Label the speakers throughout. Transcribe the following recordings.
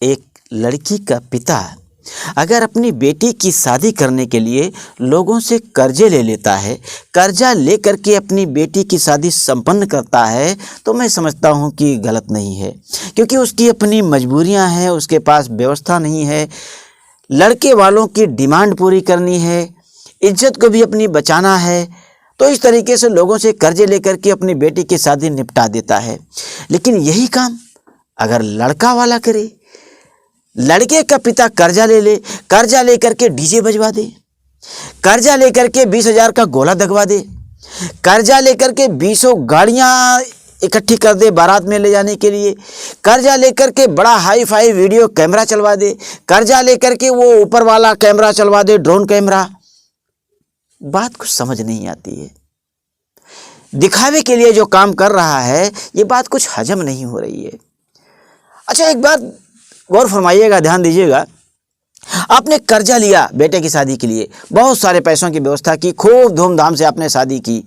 Speaker 1: एक लड़की का पिता अगर अपनी बेटी की शादी करने के लिए लोगों से कर्जे ले लेता है, कर्जा ले करके अपनी बेटी की शादी संपन्न करता है, तो मैं समझता हूँ कि गलत नहीं है, क्योंकि उसकी अपनी मजबूरियाँ हैं, उसके पास व्यवस्था नहीं है, लड़के वालों की डिमांड पूरी करनी है, इज्जत को भी अपनी बचाना है, तो इस तरीके से लोगों से कर्जे लेकर के अपनी बेटी की शादी निपटा देता है। लेकिन यही काम अगर लड़का वाला करे, लड़के का पिता कर्जा ले ले, कर्जा लेकर के डीजे बजवा दे, कर्जा लेकर के 20,000 का गोला दगवा दे, कर्जा लेकर के 20 गाड़ियां इकट्ठी कर दे बारात में ले जाने के लिए, कर्जा लेकर के बड़ा हाई फाई वीडियो कैमरा चलवा दे, कर्जा लेकर के वो ऊपर वाला कैमरा चलवा दे, ड्रोन कैमरा। बात कुछ समझ नहीं आती है। दिखावे के लिए जो काम कर रहा है, ये बात कुछ हजम नहीं हो रही है। अच्छा, एक बात गौर फरमाइएगा, ध्यान दीजिएगा। आपने कर्जा लिया बेटे की शादी के लिए, बहुत सारे पैसों की व्यवस्था की, खूब धूमधाम से आपने शादी की,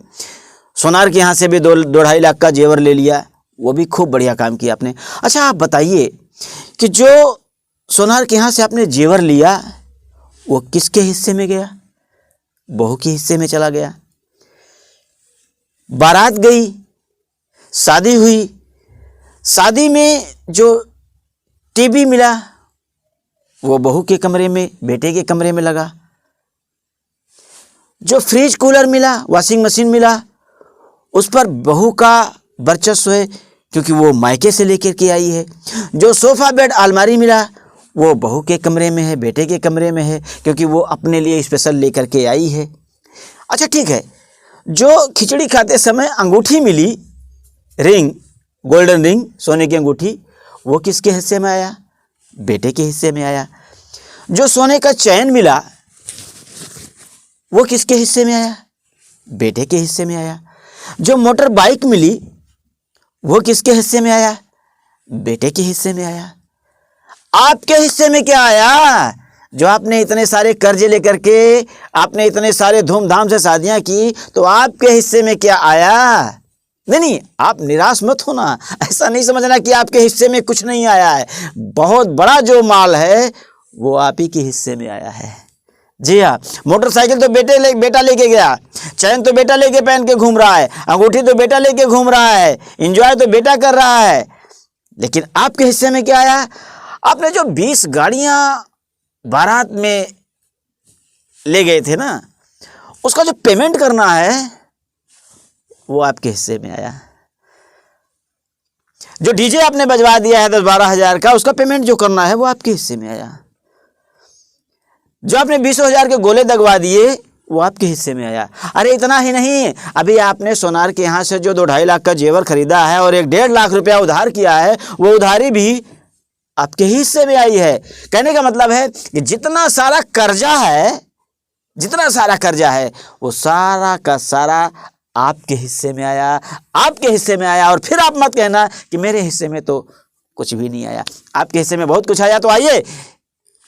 Speaker 1: सोनार के यहाँ से भी 2-2.5 लाख का जेवर ले लिया, वो भी खूब बढ़िया काम किया आपने। अच्छा, आप बताइए कि जो सोनार के यहाँ से आपने जेवर लिया वो किसके हिस्से में गया? बहू के हिस्से में चला गया। बारात गई, शादी हुई, शादी में जो टीवी मिला वो बहू के कमरे में, बेटे के कमरे में लगा। जो फ्रिज कूलर मिला, वॉशिंग मशीन मिला, उस पर बहू का वर्चस्व है, क्योंकि वो मायके से लेकर के आई है। जो सोफा बेड अलमारी मिला वो बहू के कमरे में है, बेटे के कमरे में है, क्योंकि वो अपने लिए स्पेशल लेकर के आई है। अच्छा, ठीक है। जो खिचड़ी खाते समय अंगूठी मिली, रिंग, गोल्डन रिंग, सोने की अंगूठी, वो किसके हिस्से में आया? बेटे के हिस्से में आया। जो सोने का चैन मिला वो किसके हिस्से में आया? बेटे के हिस्से में आया। जो मोटर बाइक मिली वो किसके हिस्से में आया? बेटे के हिस्से में आया। आपके हिस्से में क्या आया? जो आपने इतने सारे कर्जे लेकर के, आपने इतने सारे धूमधाम से शादियां की, तो आपके हिस्से में क्या आया? नहीं, आप निराश मत होना। ऐसा नहीं समझना कि आपके हिस्से में कुछ नहीं आया है। बहुत बड़ा जो माल है वो आप ही के हिस्से में आया है। जी हाँ, मोटरसाइकिल तो बेटा लेके गया, चैन तो बेटा लेके पहन के घूम रहा है, अंगूठी तो बेटा लेके घूम रहा है, एंजॉय तो बेटा कर रहा है। लेकिन आपके हिस्से में क्या आया? आपने जो 20 गाड़ियां बारात में ले गए थे ना, उसका जो पेमेंट करना है वो आपके हिस्से में आया। जो डीजे आपने बजवा दिया है 10-12 हजार का, उसका पेमेंट जो करना है वो आपके हिस्से में आया। जो आपने 20,000 के गोले दगवा दिए वो आपके हिस्से में आया। अरे इतना ही नहीं, अभी आपने सोनार के यहाँ से जो 2-2.5 लाख का जेवर खरीदा है और 1-1.5 लाख रुपया उधार किया है, वो उधारी भी आपके हिस्से में आई है। कहने का मतलब है कि जितना सारा कर्जा है वो सारा का सारा आपके हिस्से में आया, आपके हिस्से में आया। और फिर आप मत कहना कि मेरे हिस्से में तो कुछ भी नहीं आया। आपके हिस्से में बहुत कुछ आया। तो आइए,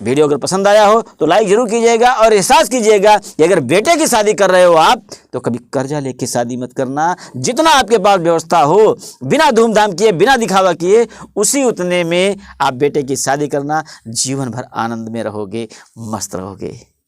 Speaker 1: वीडियो अगर पसंद आया हो तो लाइक जरूर कीजिएगा और एहसास कीजिएगा कि अगर बेटे की शादी कर रहे हो आप, तो कभी कर्जा लेके शादी मत करना। जितना आपके पास व्यवस्था हो, बिना धूमधाम किए, बिना दिखावा किए, उसी उतने में आप बेटे की शादी करना। जीवन भर आनंद में रहोगे, मस्त रहोगे।